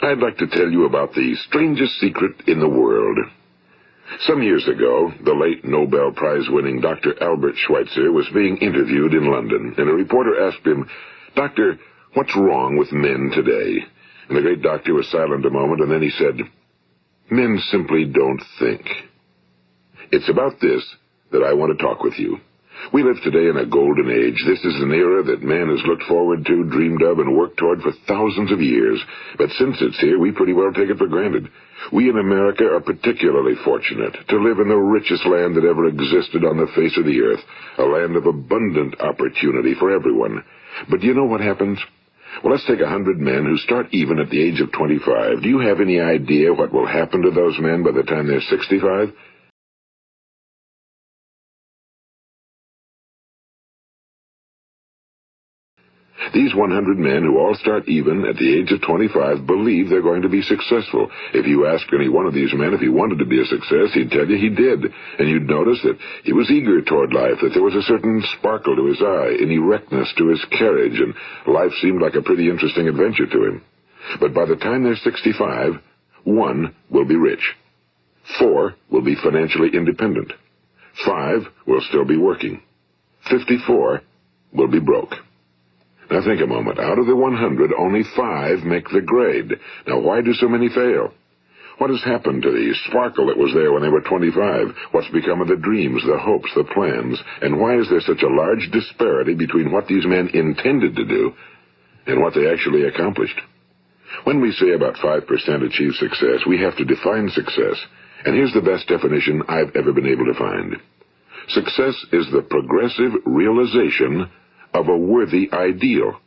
I'd like to tell you about the strangest secret in the world. Some years ago, the late Nobel Prize-winning Dr. Albert Schweitzer was being interviewed in London, and a reporter asked him, "Doctor, what's wrong with men today?" And the great doctor was silent a moment, and then he said, "Men simply don't think." It's about this that I want to talk with you. We live today in a golden age. This is an era that man has looked forward to, dreamed of, and worked toward for thousands of years. But since it's here, we pretty well take it for granted. We in America are particularly fortunate to live in the richest land that ever existed on the face of the earth, a land of abundant opportunity for everyone. But do you know what happens? Well, let's take 100 men who start even at the age of 25. Do you have any idea what will happen to those men by the time they're 65? These 100 men who all start even at the age of 25 believe they're going to be successful. If you asked any one of these men if he wanted to be a success, he'd tell you he did. And you'd notice that he was eager toward life, that there was a certain sparkle to his eye, an erectness to his carriage, and life seemed like a pretty interesting adventure to him. But by the time they're 65, 1 will be rich. 4 will be financially independent. 5 will still be working. 54 will be broke. Now think a moment. Out of the 100, only 5 make the grade. Now why do so many fail? What has happened to the sparkle that was there when they were 25? What's become of the dreams, the hopes, the plans? And why is there such a large disparity between what these men intended to do and what they actually accomplished? When we say about 5% achieve success, we have to define success. And here's the best definition I've ever been able to find. Success is the progressive realization of a worthy ideal.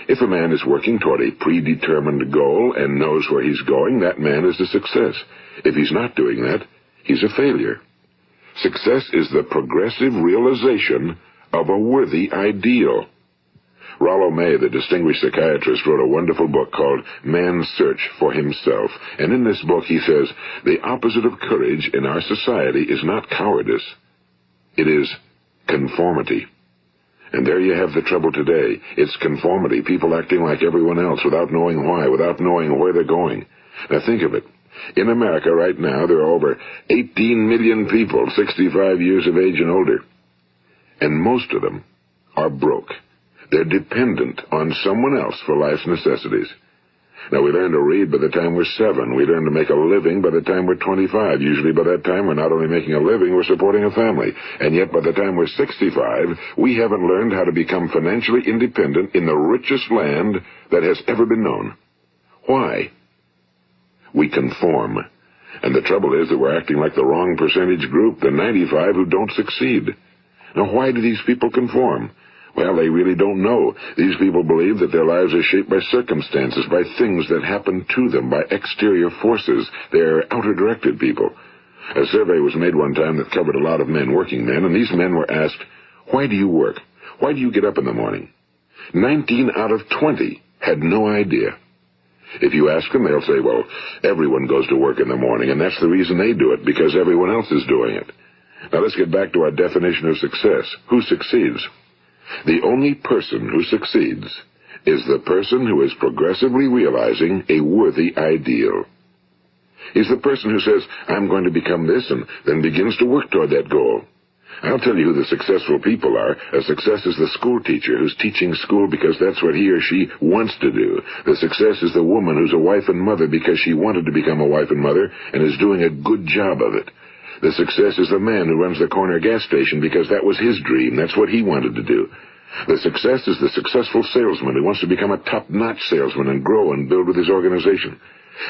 If a man is working toward a predetermined goal and knows where he's going, that man is a success. If he's not doing that, he's a failure. Success is the progressive realization of a worthy ideal. Rollo May, the distinguished psychiatrist, wrote a wonderful book called Man's Search for Himself. And in this book he says, the opposite of courage in our society is not cowardice. It is conformity. And there you have the trouble today. It's conformity, people acting like everyone else without knowing why, without knowing where they're going. Now think of it. In America right now, there are over 18 million people 65 years of age and older. And most of them are broke. They're dependent on someone else for life's necessities. Now, we learn to read by the time we're 7. We learn to make a living by the time we're 25. Usually by that time, we're not only making a living, we're supporting a family. And yet by the time we're 65, we haven't learned how to become financially independent in the richest land that has ever been known. Why? We conform. And the trouble is that we're acting like the wrong percentage group, the 95 who don't succeed. Now, why do these people conform? Well, they really don't know. These people believe that their lives are shaped by circumstances, by things that happen to them, by exterior forces. They're outer-directed people. A survey was made one time that covered a lot of men, working men, and these men were asked, "Why do you work? Why do you get up in the morning?" 19 out of 20 had no idea. If you ask them, they'll say, well, everyone goes to work in the morning, and that's the reason they do it, because everyone else is doing it. Now let's get back to our definition of success. Who succeeds? The only person who succeeds is the person who is progressively realizing a worthy ideal. He's the person who says, I'm going to become this, and then begins to work toward that goal. I'll tell you who the successful people are. A success is the school teacher who's teaching school because that's what he or she wants to do. The success is the woman who's a wife and mother because she wanted to become a wife and mother and is doing a good job of it. The success is the man who runs the corner gas station because that was his dream. That's what he wanted to do. The success is the successful salesman who wants to become a top-notch salesman and grow and build with his organization.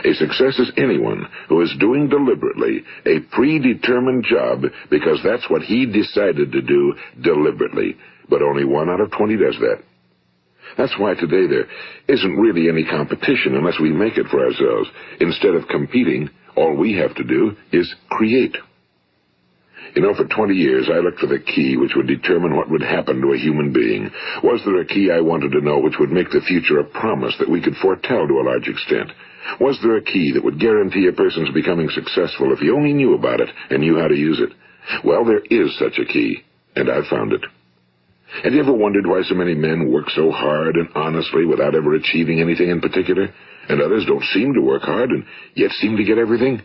A success is anyone who is doing deliberately a predetermined job because that's what he decided to do deliberately. But only 1 out of 20 does that. That's why today there isn't really any competition unless we make it for ourselves. Instead of competing, all we have to do is create. You know, for 20 years, I looked for the key which would determine what would happen to a human being. Was there a key I wanted to know which would make the future a promise that we could foretell to a large extent? Was there a key that would guarantee a person's becoming successful if he only knew about it and knew how to use it? Well, there is such a key, and I've found it. Have you ever wondered why so many men work so hard and honestly without ever achieving anything in particular, and others don't seem to work hard and yet seem to get everything?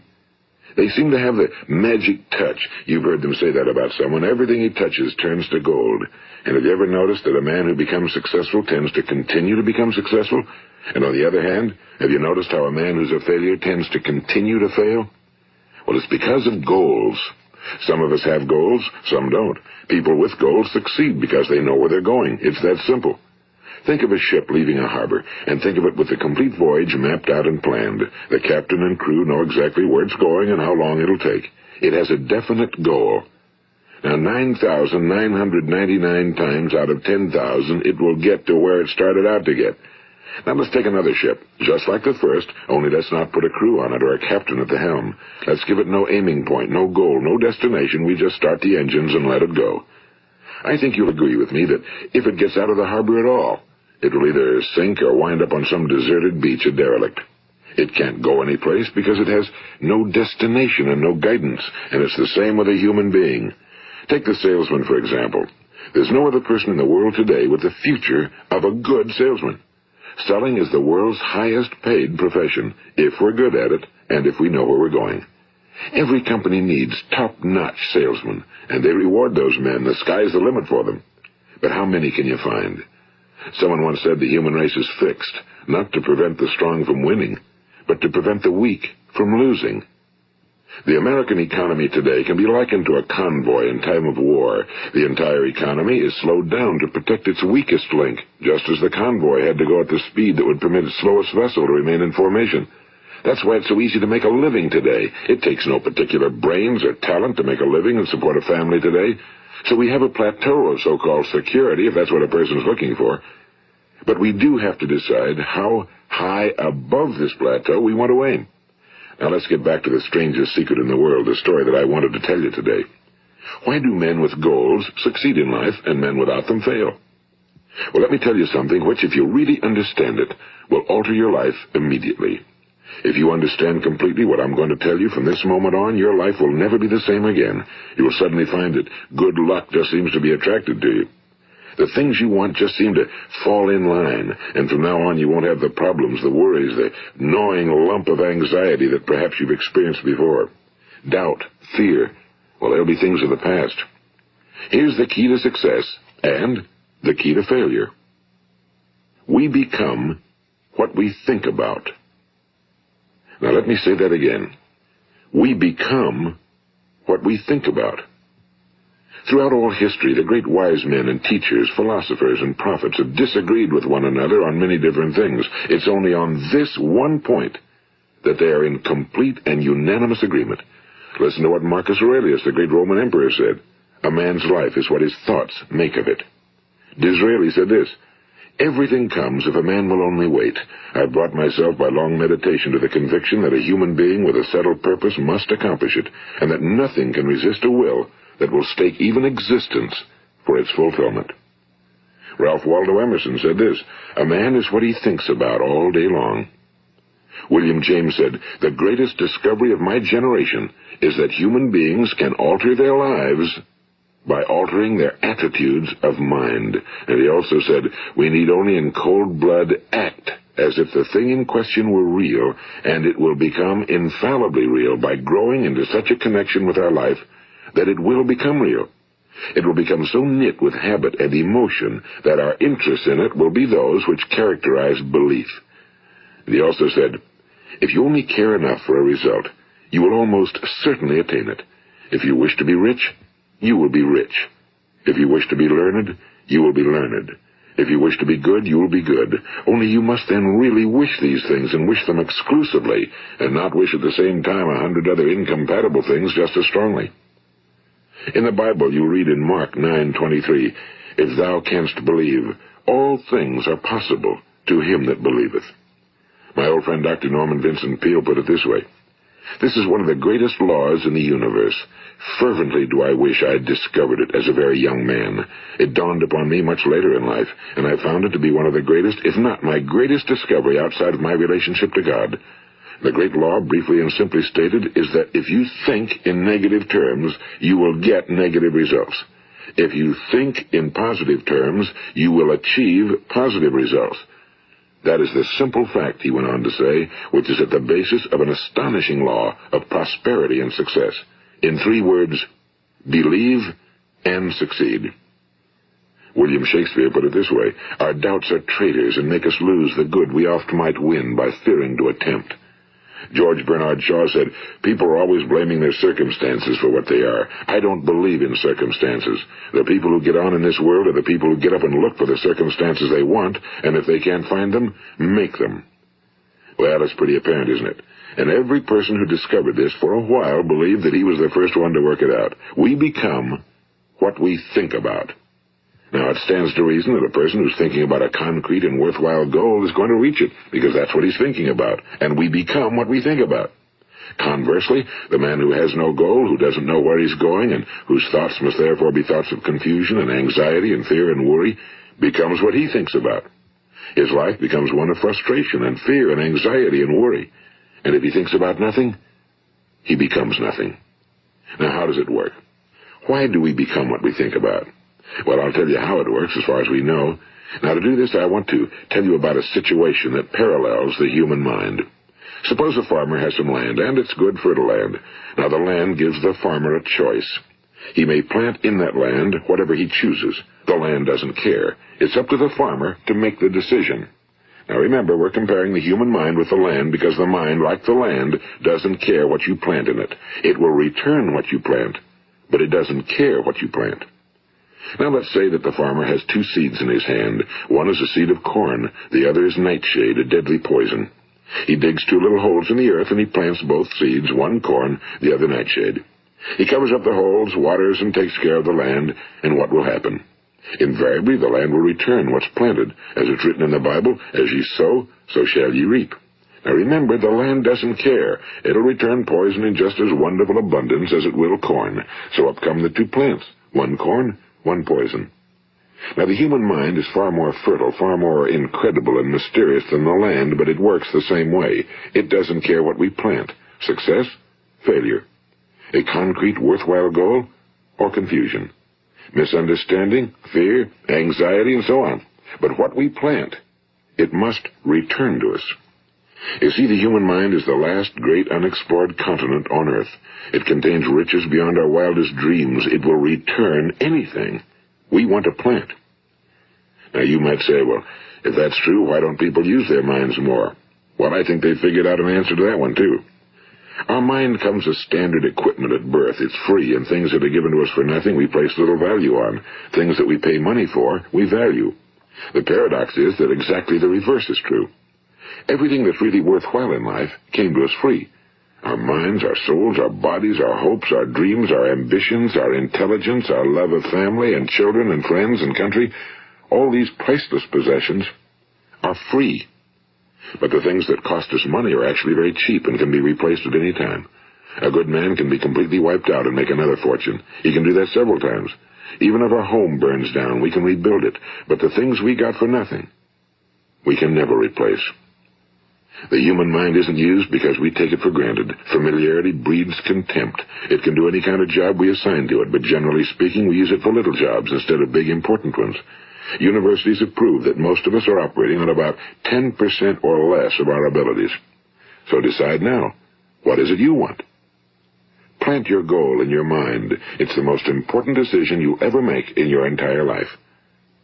They seem to have the magic touch. You've heard them say that about someone. Everything he touches turns to gold. And have you ever noticed that a man who becomes successful tends to continue to become successful? And on the other hand, have you noticed how a man who's a failure tends to continue to fail? Well, it's because of goals. Some of us have goals, some don't. People with goals succeed because they know where they're going. It's that simple. Think of a ship leaving a harbor, and think of it with the complete voyage mapped out and planned. The captain and crew know exactly where it's going and how long it'll take. It has a definite goal. Now, 9,999 times out of 10,000, it will get to where it started out to get. Now let's take another ship, just like the first, only let's not put a crew on it or a captain at the helm. Let's give it no aiming point, no goal, no destination. We just start the engines and let it go. I think you'll agree with me that if it gets out of the harbor at all, it will either sink or wind up on some deserted beach, a derelict. It can't go anyplace because it has no destination and no guidance, and it's the same with a human being. Take the salesman, for example. There's no other person in the world today with the future of a good salesman. Selling is the world's highest paid profession, if we're good at it and if we know where we're going. Every company needs top-notch salesmen, and they reward those men. The sky's the limit for them. But how many can you find? Someone once said the human race is fixed, not to prevent the strong from winning, but to prevent the weak from losing. The American economy today can be likened to a convoy in time of war. The entire economy is slowed down to protect its weakest link, just as the convoy had to go at the speed that would permit its slowest vessel to remain in formation. That's why it's so easy to make a living today. It takes no particular brains or talent to make a living and support a family today. So we have a plateau of so-called security, if that's what a person's looking for. But we do have to decide how high above this plateau we want to aim. Now let's get back to the strangest secret in the world, the story that I wanted to tell you today. Why do men with goals succeed in life and men without them fail? Well, let me tell you something which, if you really understand it, will alter your life immediately. If you understand completely what I'm going to tell you from this moment on, your life will never be the same again. You will suddenly find that good luck just seems to be attracted to you. The things you want just seem to fall in line, and from now on you won't have the problems, the worries, the gnawing lump of anxiety that perhaps you've experienced before. Doubt, fear, well, they'll be things of the past. Here's the key to success and the key to failure. We become what we think about. Now let me say that again. We become what we think about. Throughout all history, the great wise men and teachers, philosophers and prophets have disagreed with one another on many different things. It's only on this one point that they are in complete and unanimous agreement. Listen to what Marcus Aurelius, the great Roman emperor, said. A man's life is what his thoughts make of it. Disraeli said this, everything comes if a man will only wait. I've brought myself by long meditation to the conviction that a human being with a settled purpose must accomplish it, and that nothing can resist a will that will stake even existence for its fulfillment. Ralph Waldo Emerson said this, a man is what he thinks about all day long. William James said, the greatest discovery of my generation is that human beings can alter their lives by altering their attitudes of mind. And he also said, we need only in cold blood act as if the thing in question were real, and it will become infallibly real by growing into such a connection with our life that it will become real. It will become so knit with habit and emotion that our interest in it will be those which characterize belief. And he also said, if you only care enough for a result, you will almost certainly attain it. If you wish to be rich, you will be rich. If you wish to be learned, you will be learned. If you wish to be good, you will be good. Only you must then really wish these things and wish them exclusively, and not wish at the same time 100 other incompatible things just as strongly. In the Bible, you read in Mark 9:23, if thou canst believe, all things are possible to him that believeth. My old friend Dr. Norman Vincent Peale put it this way, this is one of the greatest laws in the universe. Fervently do I wish I had discovered it as a very young man. It dawned upon me much later in life, and I found it to be one of the greatest, if not my greatest discovery outside of my relationship to God. The great law, briefly and simply stated, is that if you think in negative terms, you will get negative results. If you think in positive terms, you will achieve positive results. That is the simple fact, he went on to say, which is at the basis of an astonishing law of prosperity and success. In 3 words, believe and succeed. William Shakespeare put it this way: our doubts are traitors and make us lose the good we oft might win by fearing to attempt. George Bernard Shaw said, people are always blaming their circumstances for what they are. I don't believe in circumstances. The people who get on in this world are the people who get up and look for the circumstances they want, and if they can't find them, make them. Well, it's pretty apparent, isn't it? And every person who discovered this for a while believed that he was the first one to work it out. We become what we think about. Now, it stands to reason that a person who's thinking about a concrete and worthwhile goal is going to reach it, because that's what he's thinking about, and we become what we think about. Conversely, the man who has no goal, who doesn't know where he's going, and whose thoughts must therefore be thoughts of confusion and anxiety and fear and worry, becomes what he thinks about. His life becomes one of frustration and fear and anxiety and worry. And if he thinks about nothing, he becomes nothing. Now, how does it work? Why do we become what we think about? Well, I'll tell you how it works as far as we know. Now, to do this, I want to tell you about a situation that parallels the human mind. Suppose a farmer has some land, and it's good fertile land. Now, the land gives the farmer a choice. He may plant in that land whatever he chooses. The land doesn't care. It's up to the farmer to make the decision. Now, remember, we're comparing the human mind with the land because the mind, like the land, doesn't care what you plant in it. It will return what you plant, but it doesn't care what you plant. Now, let's say that the farmer has 2 seeds in his hand. One is a seed of corn. The other is nightshade, a deadly poison. He digs 2 little holes in the earth, and he plants both seeds, one corn, the other nightshade. He covers up the holes, waters, and takes care of the land, and what will happen? Invariably, the land will return what's planted. As it's written in the Bible, as ye sow, so shall ye reap. Now remember, the land doesn't care. It'll return poison in just as wonderful abundance as it will corn. So up come the 2 plants, one corn, one poison. Now, the human mind is far more fertile, far more incredible and mysterious than the land, but it works the same way. It doesn't care what we plant. Success, failure. A concrete, worthwhile goal, or confusion. Misunderstanding, fear, anxiety, and so on. But what we plant, it must return to us. You see, the human mind is the last great unexplored continent on Earth. It contains riches beyond our wildest dreams. It will return anything we want to plant. Now, you might say, well, if that's true, why don't people use their minds more? Well, I think they figured out an answer to that one, too. Our mind comes as standard equipment at birth. It's free, and things that are given to us for nothing we place little value on. Things that we pay money for, we value. The paradox is that exactly the reverse is true. Everything that's really worthwhile in life came to us free. Our minds, our souls, our bodies, our hopes, our dreams, our ambitions, our intelligence, our love of family and children and friends and country, all these priceless possessions are free. But the things that cost us money are actually very cheap and can be replaced at any time. A good man can be completely wiped out and make another fortune. He can do that several times. Even if our home burns down, we can rebuild it. But the things we got for nothing, we can never replace. The human mind isn't used because we take it for granted. Familiarity breeds contempt. It can do any kind of job we assign to it, but generally speaking, we use it for little jobs instead of big, important ones. Universities have proved that most of us are operating on about 10% or less of our abilities. So decide now, what is it you want? Plant your goal in your mind. It's the most important decision you'll ever make in your entire life.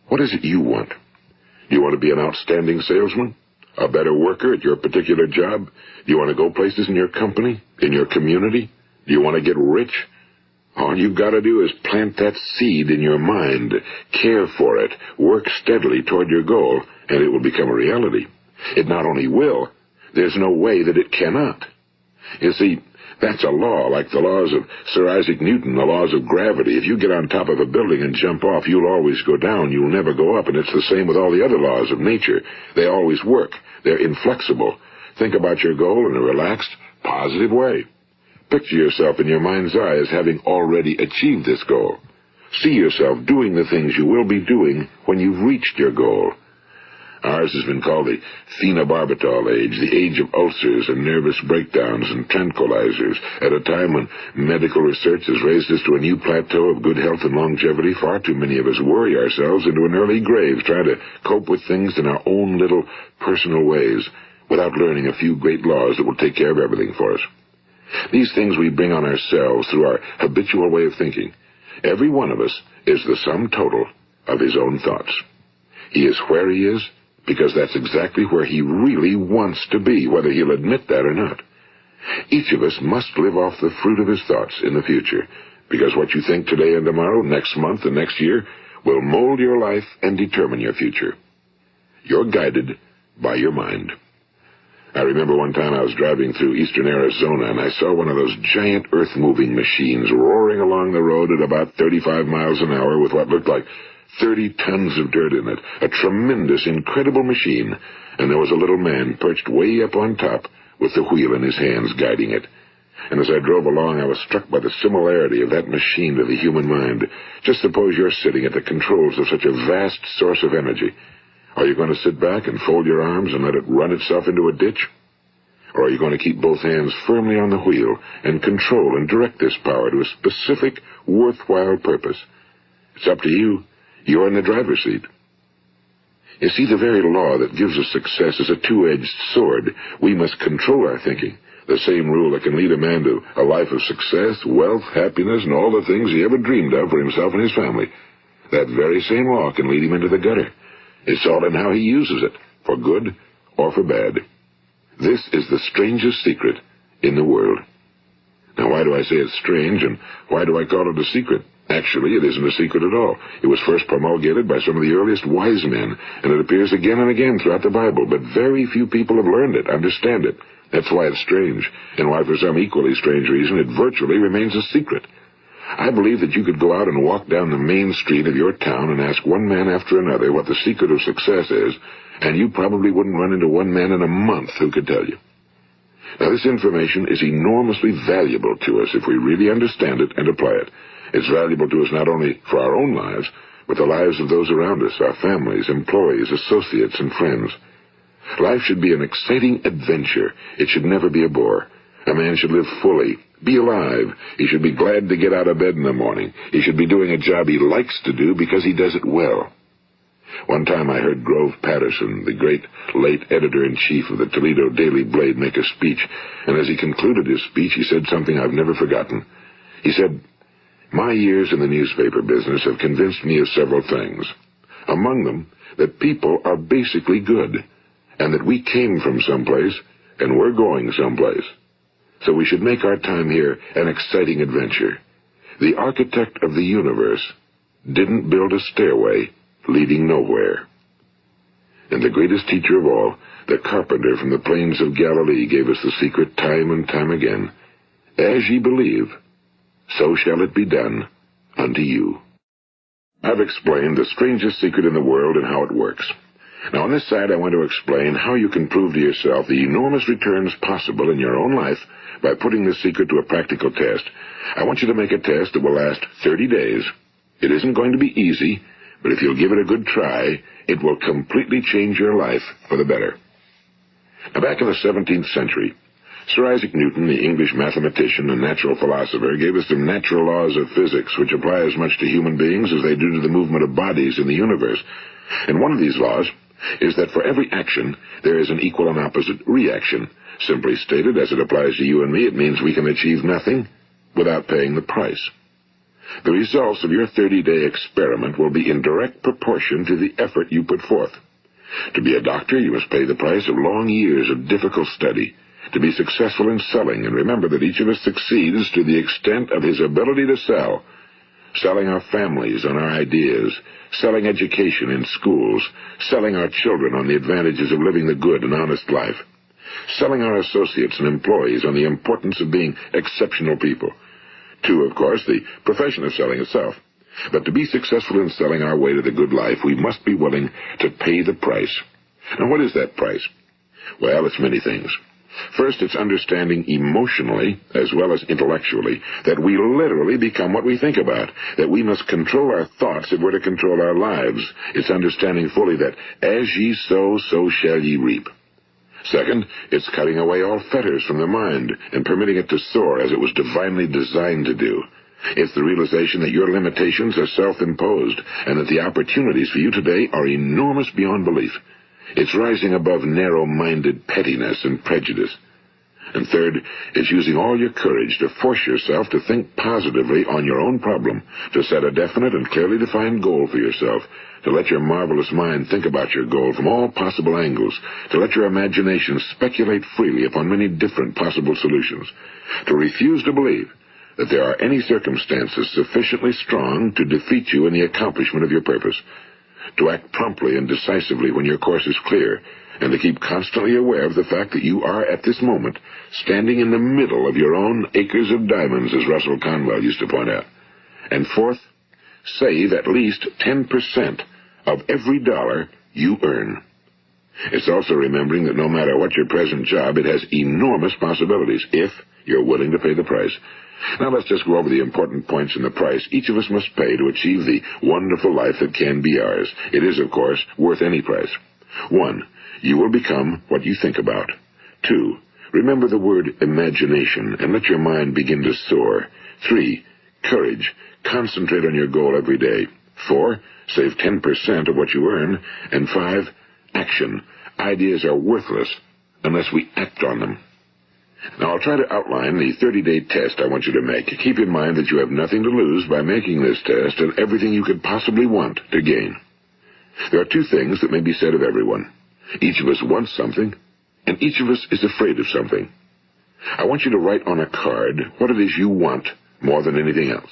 What is it you want? Do you want to be an outstanding salesman? A better worker at your particular job? Do you want to go places in your company, in your community? Do you want to get rich? All you've got to do is plant that seed in your mind, care for it, work steadily toward your goal, and it will become a reality. It not only will, there's no way that it cannot. You see, that's a law, like the laws of Sir Isaac Newton, the laws of gravity. If you get on top of a building and jump off, you'll always go down. You'll never go up, and it's the same with all the other laws of nature. They always work. They're inflexible. Think about your goal in a relaxed, positive way. Picture yourself in your mind's eye as having already achieved this goal. See yourself doing the things you will be doing when you've reached your goal. Ours has been called the phenobarbital age, the age of ulcers and nervous breakdowns and tranquilizers. At a time when medical research has raised us to a new plateau of good health and longevity, far too many of us worry ourselves into an early grave trying to cope with things in our own little personal ways without learning a few great laws that will take care of everything for us. These things we bring on ourselves through our habitual way of thinking. Every one of us is the sum total of his own thoughts. He is where he is because that's exactly where he really wants to be, whether he'll admit that or not. Each of us must live off the fruit of his thoughts in the future, because what you think today and tomorrow, next month and next year, will mold your life and determine your future. You're guided by your mind. I remember one time I was driving through eastern Arizona, and I saw one of those giant earth-moving machines roaring along the road at about 35 miles an hour with what looked like 30 tons of dirt in it, a tremendous, incredible machine, and there was a little man perched way up on top with the wheel in his hands guiding it. And as I drove along, I was struck by the similarity of that machine to the human mind. Just suppose you're sitting at the controls of such a vast source of energy. Are you going to sit back and fold your arms and let it run itself into a ditch? Or are you going to keep both hands firmly on the wheel and control and direct this power to a specific, worthwhile purpose? It's up to you. You're in the driver's seat. You see, the very law that gives us success is a two-edged sword. We must control our thinking. The same rule that can lead a man to a life of success, wealth, happiness, and all the things he ever dreamed of for himself and his family. That very same law can lead him into the gutter. It's all in how he uses it, for good or for bad. This is the strangest secret in the world. Now, why do I say it's strange, and why do I call it a secret? Actually, it isn't a secret at all. It was first promulgated by some of the earliest wise men, and it appears again and again throughout the Bible, but very few people have learned it, understand it. That's why it's strange, and why for some equally strange reason it virtually remains a secret. I believe that you could go out and walk down the main street of your town and ask one man after another what the secret of success is, and you probably wouldn't run into one man in a month who could tell you. Now, this information is enormously valuable to us if we really understand it and apply it. It's valuable to us not only for our own lives, but the lives of those around us, our families, employees, associates, and friends. Life should be an exciting adventure. It should never be a bore. A man should live fully, be alive. He should be glad to get out of bed in the morning. He should be doing a job he likes to do because he does it well. One time I heard Grove Patterson, the great late editor-in-chief of the Toledo Daily Blade, make a speech, and as he concluded his speech, he said something I've never forgotten. He said, "My years in the newspaper business have convinced me of several things. Among them, that people are basically good, and that we came from someplace, and we're going someplace. So we should make our time here an exciting adventure. The architect of the universe didn't build a stairway leading nowhere." And the greatest teacher of all, the carpenter from the plains of Galilee, gave us the secret time and time again. As ye believe, so shall it be done unto you. I've explained the strangest secret in the world and how it works. Now, on this side, I want to explain how you can prove to yourself the enormous returns possible in your own life by putting this secret to a practical test. I want you to make a test that will last 30 days. It isn't going to be easy, but if you'll give it a good try, it will completely change your life for the better. Now, back in the 17th century, Sir Isaac Newton, the English mathematician and natural philosopher, gave us some natural laws of physics which apply as much to human beings as they do to the movement of bodies in the universe. And one of these laws is that for every action, there is an equal and opposite reaction. Simply stated, as it applies to you and me, it means we can achieve nothing without paying the price. The results of your 30-day experiment will be in direct proportion to the effort you put forth. To be a doctor, you must pay the price of long years of difficult study. To be successful in selling, and remember that each of us succeeds to the extent of his ability to sell. Selling our families on our ideas, selling education in schools, selling our children on the advantages of living the good and honest life, selling our associates and employees on the importance of being exceptional people. To, of course, the profession of selling itself. But to be successful in selling our way to the good life, we must be willing to pay the price. Now, what is that price? Well, it's many things. First, it's understanding emotionally, as well as intellectually, that we literally become what we think about, that we must control our thoughts if we're to control our lives. It's understanding fully that as ye sow, so shall ye reap. Second, it's cutting away all fetters from the mind and permitting it to soar as it was divinely designed to do. It's the realization that your limitations are self-imposed and that the opportunities for you today are enormous beyond belief. It's rising above narrow-minded pettiness and prejudice. And third, it's using all your courage to force yourself to think positively on your own problem, to set a definite and clearly defined goal for yourself, to let your marvelous mind think about your goal from all possible angles, to let your imagination speculate freely upon many different possible solutions, to refuse to believe that there are any circumstances sufficiently strong to defeat you in the accomplishment of your purpose, to act promptly and decisively when your course is clear, and to keep constantly aware of the fact that you are, at this moment, standing in the middle of your own acres of diamonds, as Russell Conwell used to point out. And fourth, save at least 10% of every dollar you earn. It's also remembering that no matter what your present job, it has enormous possibilities, if you're willing to pay the price. Now let's just go over the important points in the price each of us must pay to achieve the wonderful life that can be ours. It is, of course, worth any price. 1. You will become what you think about. 2. Remember the word imagination and let your mind begin to soar. 3. Courage. Concentrate on your goal every day. 4. Save 10% of what you earn. And 5. Action. Ideas are worthless unless we act on them. Now, I'll try to outline the 30-day test I want you to make. Keep in mind that you have nothing to lose by making this test and everything you could possibly want to gain. There are 2 things that may be said of everyone. Each of us wants something, and each of us is afraid of something. I want you to write on a card what it is you want more than anything else.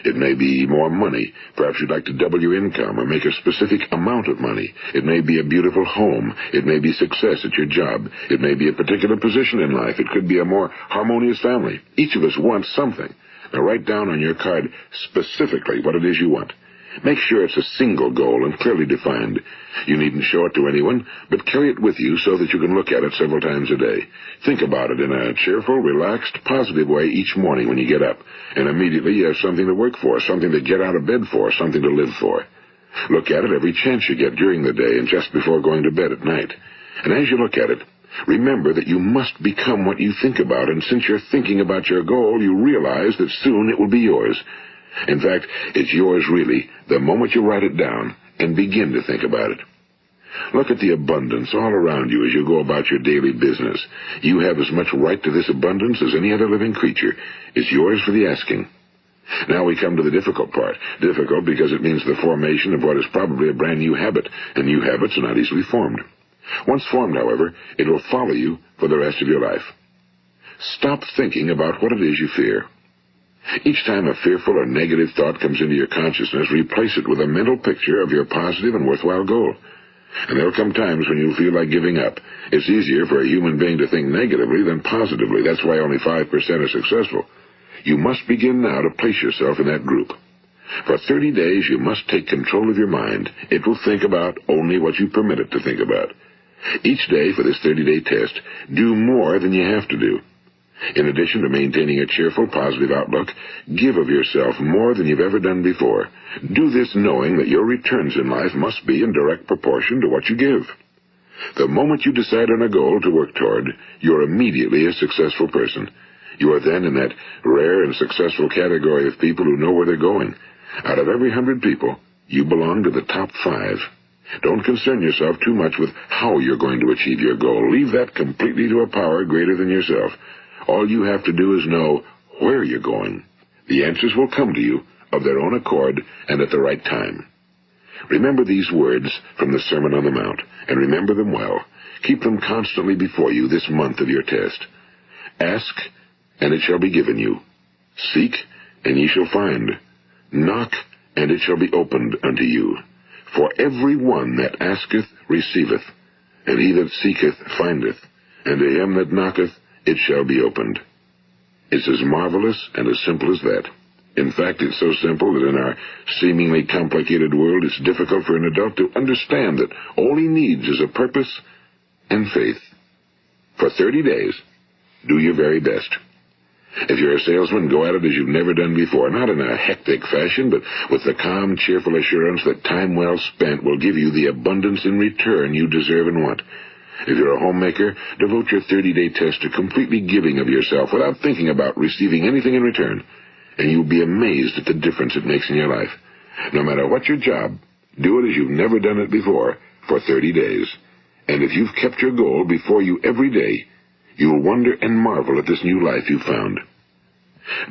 It may be more money. Perhaps you'd like to double your income or make a specific amount of money. It may be a beautiful home. It may be success at your job. It may be a particular position in life. It could be a more harmonious family. Each of us wants something. Now write down on your card specifically what it is you want. Make sure it's a single goal and clearly defined. You needn't show it to anyone, but carry it with you so that you can look at it several times a day. Think about it in a cheerful, relaxed, positive way each morning when you get up, and immediately you have something to work for, something to get out of bed for, something to live for. Look at it every chance you get during the day and just before going to bed at night. And as you look at it, remember that you must become what you think about, and since you're thinking about your goal, you realize that soon it will be yours. In fact, it's yours really the moment you write it down and begin to think about it. Look at the abundance all around you as you go about your daily business. You have as much right to this abundance as any other living creature. It's yours for the asking. Now we come to the difficult part. Difficult because it means the formation of what is probably a brand new habit, and new habits are not easily formed. Once formed, however, it will follow you for the rest of your life. Stop thinking about what it is you fear. Each time a fearful or negative thought comes into your consciousness, replace it with a mental picture of your positive and worthwhile goal. And there'll come times when you'll feel like giving up. It's easier for a human being to think negatively than positively. That's why only 5% are successful. You must begin now to place yourself in that group. For 30 days, you must take control of your mind. It will think about only what you permit it to think about. Each day for this 30-day test, do more than you have to do. In addition to maintaining a cheerful, positive outlook, give of yourself more than you've ever done before. Do this knowing that your returns in life must be in direct proportion to what you give. The moment you decide on a goal to work toward, you're immediately a successful person. You are then in that rare and successful category of people who know where they're going. Out of every 100 people, you belong to the top 5. Don't concern yourself too much with how you're going to achieve your goal. Leave that completely to a power greater than yourself. All you have to do is know where you're going. The answers will come to you of their own accord and at the right time. Remember these words from the Sermon on the Mount, and remember them well. Keep them constantly before you this month of your test. Ask, and it shall be given you. Seek, and ye shall find. Knock, and it shall be opened unto you. For every one that asketh receiveth, and he that seeketh findeth, and to him that knocketh it shall be opened. It's as marvelous and as simple as that. In fact, it's so simple that in our seemingly complicated world, it's difficult for an adult to understand that all he needs is a purpose and faith. For 30 days, do your very best. If you're a salesman, go at it as you've never done before, not in a hectic fashion, but with the calm, cheerful assurance that time well spent will give you the abundance in return you deserve and want. If you're a homemaker, devote your 30-day test to completely giving of yourself without thinking about receiving anything in return, and you'll be amazed at the difference it makes in your life. No matter what your job, do it as you've never done it before for 30 days. And if you've kept your goal before you every day, you'll wonder and marvel at this new life you've found.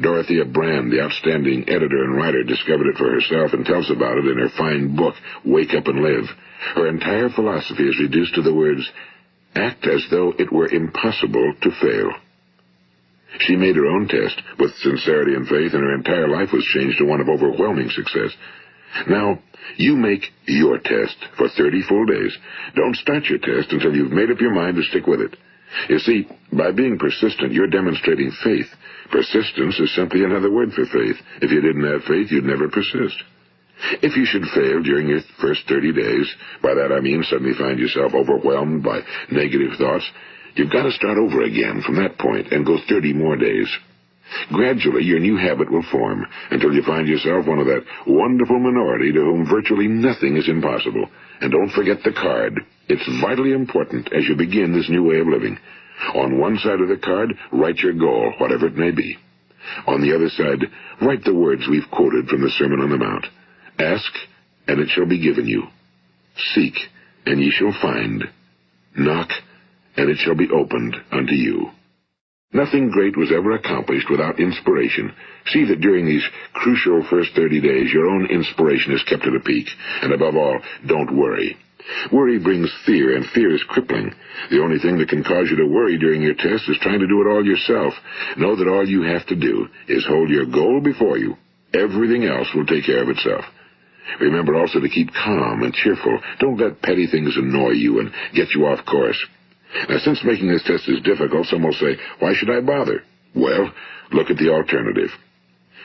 Dorothea Brand, the outstanding editor and writer, discovered it for herself and tells about it in her fine book, Wake Up and Live. Her entire philosophy is reduced to the words, act as though it were impossible to fail. She made her own test with sincerity and faith, and her entire life was changed to one of overwhelming success. Now, you make your test for 30 full days. Don't start your test until you've made up your mind to stick with it. You see, by being persistent, you're demonstrating faith. Persistence is simply another word for faith. If you didn't have faith, you'd never persist. If you should fail during your first 30 days, by that I mean suddenly find yourself overwhelmed by negative thoughts, you've got to start over again from that point and go 30 more days. Gradually, your new habit will form until you find yourself one of that wonderful minority to whom virtually nothing is impossible. And don't forget the card. It's vitally important as you begin this new way of living. On one side of the card, write your goal, whatever it may be. On the other side, write the words we've quoted from the Sermon on the Mount. Ask, and it shall be given you. Seek, and ye shall find. Knock, and it shall be opened unto you. Nothing great was ever accomplished without inspiration. See that during these crucial first 30 days, your own inspiration is kept at a peak. And above all, don't worry. Worry brings fear, and fear is crippling. The only thing that can cause you to worry during your test is trying to do it all yourself. Know that all you have to do is hold your goal before you. Everything else will take care of itself. Remember also to keep calm and cheerful. Don't let petty things annoy you and get you off course. Now, since making this test is difficult, some will say, why should I bother? Well, look at the alternative.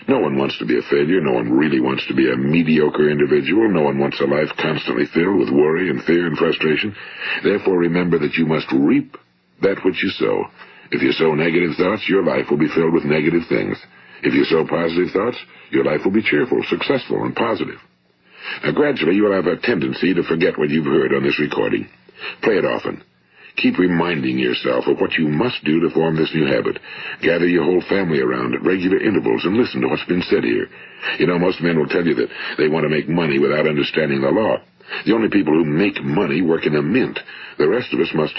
No one wants to be a failure. No one really wants to be a mediocre individual. No one wants a life constantly filled with worry and fear and frustration. Therefore, remember that you must reap that which you sow. If you sow negative thoughts, your life will be filled with negative things. If you sow positive thoughts, your life will be cheerful, successful, and positive. Now, gradually, you will have a tendency to forget what you've heard on this recording. Play it often. Keep reminding yourself of what you must do to form this new habit. Gather your whole family around at regular intervals and listen to what's been said here. You know, most men will tell you that they want to make money without understanding the law. The only people who make money work in a mint. The rest of us must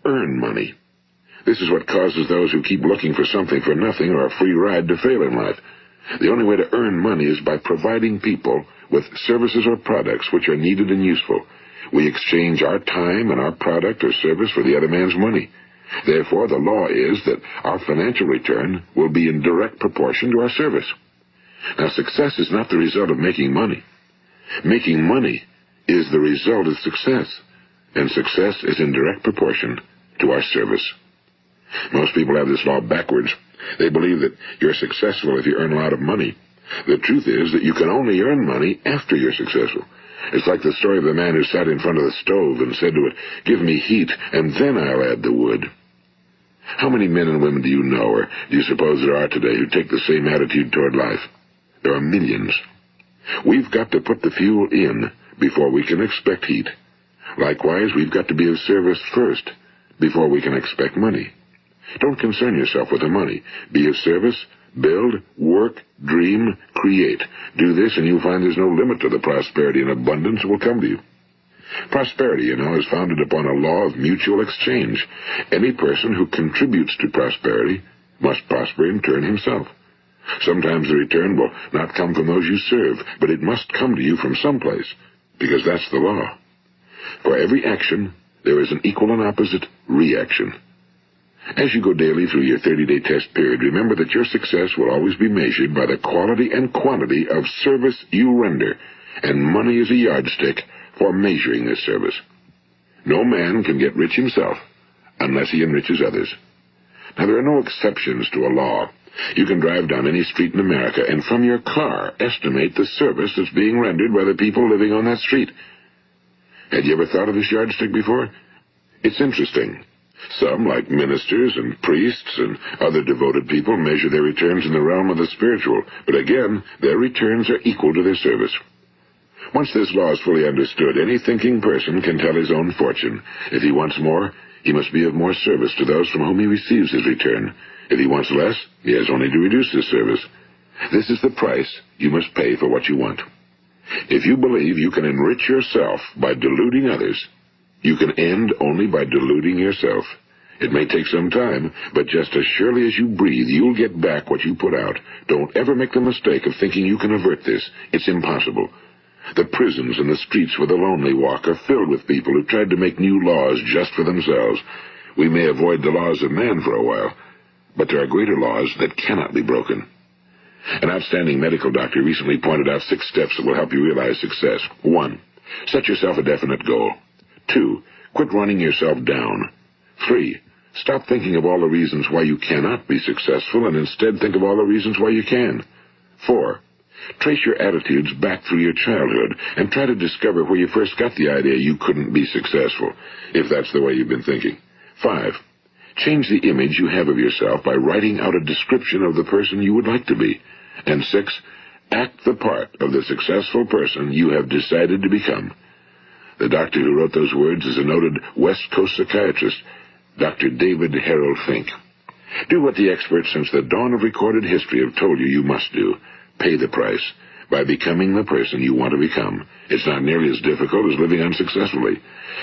earn money. This is what causes those who keep looking for something for nothing or a free ride to fail in life. The only way to earn money is by providing people with services or products which are needed and useful. We exchange our time and our product or service for the other man's money. Therefore, the law is that our financial return will be in direct proportion to our service. Now, success is not the result of making money. Making money is the result of success, and success is in direct proportion to our service. Most people have this law backwards. They believe that you're successful if you earn a lot of money. The truth is that you can only earn money after you're successful. It's like the story of the man who sat in front of the stove and said to it, give me heat, and then I'll add the wood. How many men and women do you know, or do you suppose there are today, who take the same attitude toward life? There are millions. We've got to put the fuel in before we can expect heat. Likewise, we've got to be of service first before we can expect money. Don't concern yourself with the money. Be of service, build, work, dream, create. Do this, and you'll find there's no limit to the prosperity and abundance that will come to you. Prosperity, you know, is founded upon a law of mutual exchange. Any person who contributes to prosperity must prosper in turn himself. Sometimes the return will not come from those you serve, but it must come to you from someplace, because that's the law. For every action, there is an equal and opposite reaction. As you go daily through your 30-day test period, remember that your success will always be measured by the quality and quantity of service you render, and money is a yardstick for measuring this service. No man can get rich himself unless he enriches others. Now, there are no exceptions to a law. You can drive down any street in America and from your car estimate the service that's being rendered by the people living on that street. Had you ever thought of this yardstick before? It's interesting. Some, like ministers and priests and other devoted people, measure their returns in the realm of the spiritual, but again, their returns are equal to their service. Once this law is fully understood, any thinking person can tell his own fortune. If he wants more, he must be of more service to those from whom he receives his return. If he wants less, he has only to reduce his service. This is the price you must pay for what you want. If you believe you can enrich yourself by deluding others, you can end only by deluding yourself. It may take some time, but just as surely as you breathe, you'll get back what you put out. Don't ever make the mistake of thinking you can avert this. It's impossible. The prisons and the streets where the lonely walk are filled with people who tried to make new laws just for themselves. We may avoid the laws of man for a while, but there are greater laws that cannot be broken. An outstanding medical doctor recently pointed out 6 steps that will help you realize success. 1. Set yourself a definite goal. 2. Quit running yourself down. 3. Stop thinking of all the reasons why you cannot be successful and instead think of all the reasons why you can. 4. Trace your attitudes back through your childhood and try to discover where you first got the idea you couldn't be successful, if that's the way you've been thinking. 5. Change the image you have of yourself by writing out a description of the person you would like to be. And 6. Act the part of the successful person you have decided to become. The doctor who wrote those words is a noted West Coast psychiatrist, Dr. David Harold Fink. Do what the experts since the dawn of recorded history have told you you must do. Pay the price by becoming the person you want to become. It's not nearly as difficult as living unsuccessfully.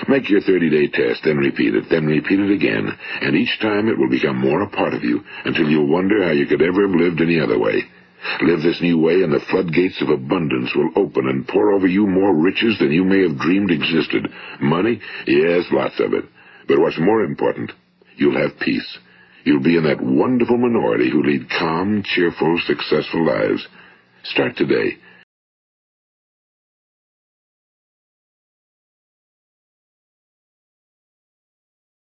Make your 30-day test, then repeat it again, and each time it will become more a part of you until you'll wonder how you could ever have lived any other way. Live this new way and the floodgates of abundance will open and pour over you more riches than you may have dreamed existed. Money? Yes, lots of it. But what's more important, you'll have peace. You'll be in that wonderful minority who lead calm, cheerful, successful lives. Start today.